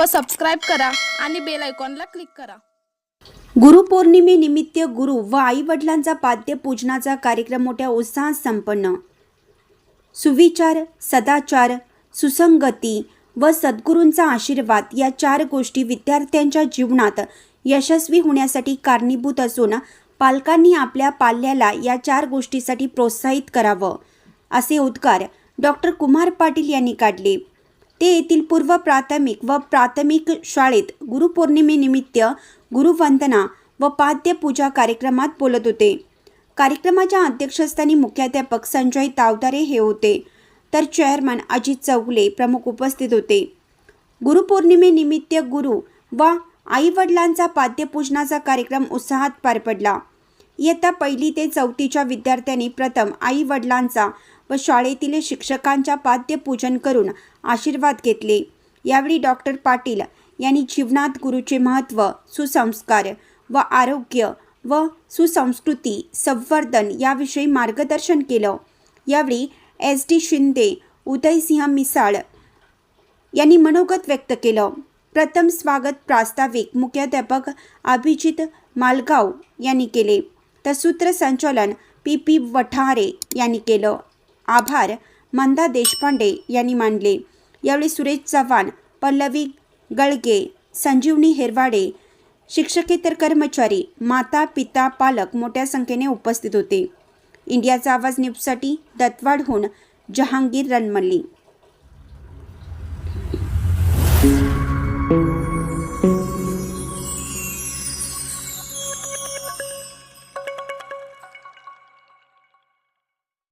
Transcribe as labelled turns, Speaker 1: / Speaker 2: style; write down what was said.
Speaker 1: व सबस्क्राईब करा आणि बेल आयकॉनला क्लिक करा।
Speaker 2: गुरुपौर्णिमेनिमित्त गुरु व आई वडिलांचा पाद्यपूजनाचा कार्यक्रम मोठ्या उत्साहात संपन्न। सुविचार, सदाचार, सुसंगती व सद्गुरूंचा आशीर्वाद या 4 गोष्टी विद्यार्थ्यांच्या जीवनात यशस्वी होण्यासाठी कारणीभूत असून पालकांनी आपल्या पाल्याला या 4 गोष्टीसाठी प्रोत्साहित करावं, असे उद्गार डॉक्टर कुमार पाटील यांनी काढले। ते येथील पूर्व प्राथमिक व प्राथमिक शाळेत गुरुपौर्णिमेनिमित्त गुरुवंदना व पाद्यपूजा कार्यक्रमात बोलत होते। कार्यक्रमाच्या अध्यक्षस्थानी मुख्याध्यापक संजय तावदारे हे होते, तर चेअरमन अजित चौगले प्रमुख उपस्थित होते। गुरुपौर्णिमेनिमित्त गुरु व आई वडिलांचा पाद्यपूजनाचा कार्यक्रम उत्साहात पार पडला। इयत्ता 1ली ते 4थीच्या विद्यार्थ्यांनी प्रथम आई वडिलांचा व शाळेतील शिक्षकांच्या पाद्यपूजन करून आशीर्वाद घेतले। यावेळी डॉक्टर पाटील यांनी जीवनात गुरुचे महत्त्व, सुसंस्कार व आरोग्य व सुसंस्कृती संवर्धन याविषयी मार्गदर्शन केलं। यावेळी SD शिंदे, उदयसिंह मिसाळ यांनी मनोगत व्यक्त केलं। प्रथम स्वागत प्रास्ताविक मुख्याध्यापक अभिजित मालगाव यांनी केले, तर सूत्रसंचालन PP वठारे यांनी केलं। आभार मंदा देशपांडे यांनी मानले। यावेळी सुरेश चव्हाण, पल्लवी गळगे, संजीवनी हिरवाडे, शिक्षकेतर कर्मचारी, माता पिता पालक मोठ्या संख्येने उपस्थित होते। इंडियाचा आवाज न्यूजसाठी दत्तवाडहून जहांगीर रणमल्ली।